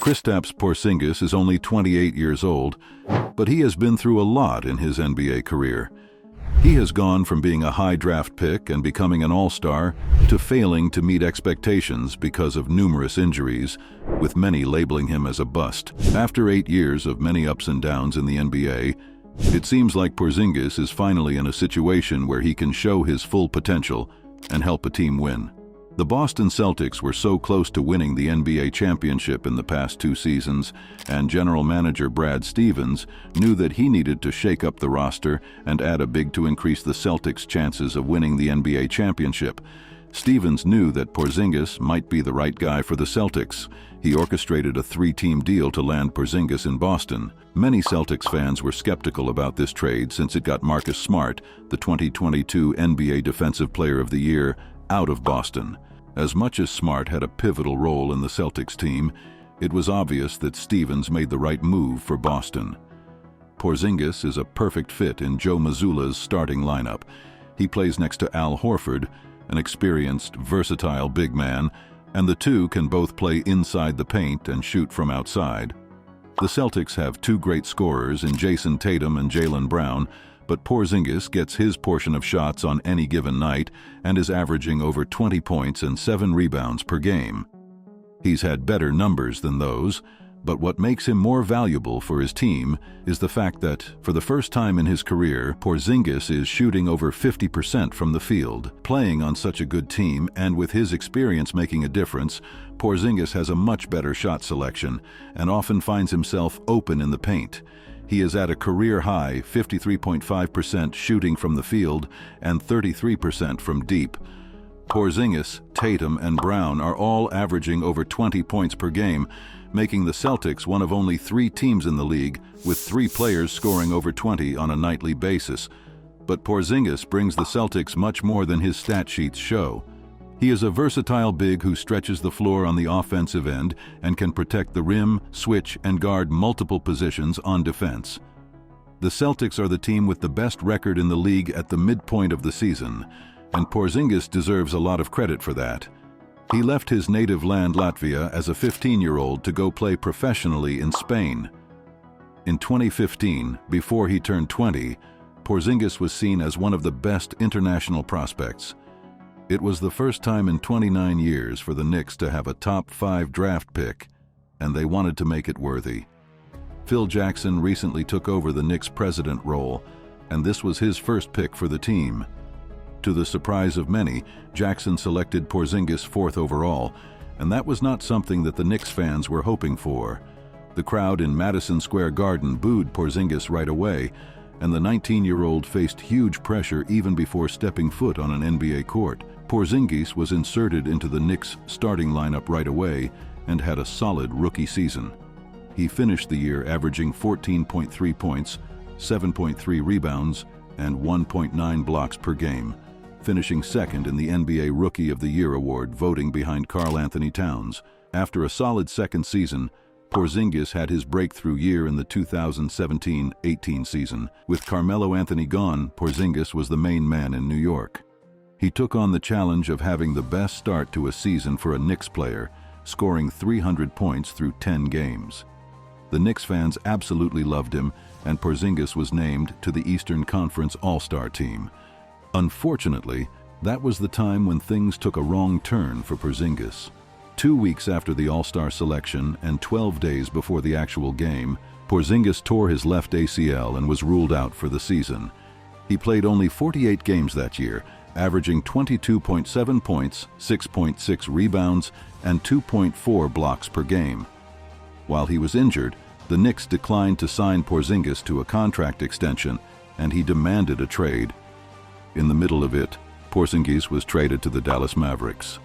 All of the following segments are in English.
Kristaps Porzingis is only 28 years old, but he has been through a lot in his NBA career. He has gone from being a high draft pick and becoming an all-star to failing to meet expectations because of numerous injuries, with many labeling him as a bust. After 8 years of many ups and downs in the NBA, it seems like Porzingis is finally in a situation where he can show his full potential and help a team win. The Boston Celtics were so close to winning the NBA championship in the past 2 seasons, and general manager Brad Stevens knew that he needed to shake up the roster and add a big to increase the Celtics' chances of winning the NBA championship. Stevens knew that Porzingis might be the right guy for the Celtics. He orchestrated a 3-team deal to land Porzingis in Boston. Many Celtics fans were skeptical about this trade since it got Marcus Smart, the 2022 NBA Defensive Player of the Year, out of Boston. As much as Smart had a pivotal role in the Celtics team, it was obvious that Stevens made the right move for Boston. Porzingis is a perfect fit in Joe Mazzulla's starting lineup. He plays next to Al Horford, an experienced, versatile big man, and the two can both play inside the paint and shoot from outside. The Celtics have 2 great scorers in Jason Tatum and Jaylen Brown, but Porzingis gets his portion of shots on any given night and is averaging over 20 points and 7 rebounds per game. He's had better numbers than those, but what makes him more valuable for his team is the fact that, for the first time in his career, Porzingis is shooting over 50% from the field. Playing on such a good team and with his experience making a difference, Porzingis has a much better shot selection and often finds himself open in the paint. He is at a career-high 53.5% shooting from the field and 33% from deep. Porzingis, Tatum, and Brown are all averaging over 20 points per game, making the Celtics one of only 3 teams in the league with 3 players scoring over 20 on a nightly basis. But Porzingis brings the Celtics much more than his stat sheets show. He is a versatile big who stretches the floor on the offensive end and can protect the rim, switch, and guard multiple positions on defense. The Celtics are the team with the best record in the league at the midpoint of the season, and Porzingis deserves a lot of credit for that. He left his native land, Latvia, as a 15-year-old to go play professionally in Spain. In 2015, before he turned 20, Porzingis was seen as one of the best international prospects. It was the first time in 29 years for the Knicks to have a top 5 draft pick, and they wanted to make it worthy. Phil Jackson recently took over the Knicks president role, and this was his first pick for the team. To the surprise of many, Jackson selected Porzingis 4th overall, and that was not something that the Knicks fans were hoping for. The crowd in Madison Square Garden booed Porzingis right away, and the 19-year-old faced huge pressure even before stepping foot on an NBA court. Porzingis was inserted into the Knicks' starting lineup right away and had a solid rookie season. He finished the year averaging 14.3 points, 7.3 rebounds, and 1.9 blocks per game, finishing 2nd in the NBA Rookie of the Year award voting behind Karl Anthony Towns. After a solid 2nd season, Porzingis had his breakthrough year in the 2017-18 season. With Carmelo Anthony gone, Porzingis was the main man in New York. He took on the challenge of having the best start to a season for a Knicks player, scoring 300 points through 10 games. The Knicks fans absolutely loved him, and Porzingis was named to the Eastern Conference All-Star team. Unfortunately, that was the time when things took a wrong turn for Porzingis. 2 weeks after the All-Star selection and 12 days before the actual game, Porzingis tore his left ACL and was ruled out for the season. He played only 48 games that year, averaging 22.7 points, 6.6 rebounds, and 2.4 blocks per game. While he was injured, the Knicks declined to sign Porzingis to a contract extension, and he demanded a trade. In the middle of it, Porzingis was traded to the Dallas Mavericks.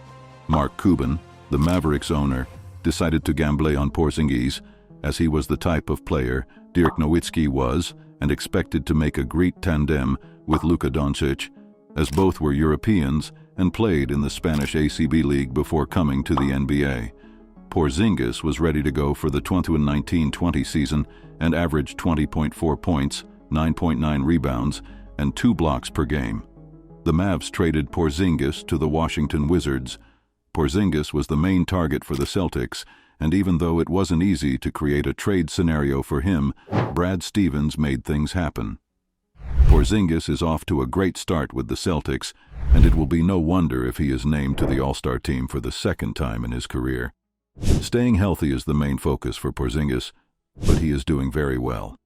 Mark Cuban, the Mavericks owner, decided to gamble on Porzingis, as he was the type of player Dirk Nowitzki was and expected to make a great tandem with Luka Doncic, as both were Europeans and played in the Spanish ACB League before coming to the NBA. Porzingis was ready to go for the 2019-20 season and averaged 20.4 points, 9.9 rebounds, and 2 blocks per game. The Mavs traded Porzingis to the Washington Wizards. Porzingis was the main target for the Celtics, and even though it wasn't easy to create a trade scenario for him, Brad Stevens made things happen. Porzingis is off to a great start with the Celtics, and it will be no wonder if he is named to the All-Star team for the second time in his career. Staying healthy is the main focus for Porzingis, but he is doing very well.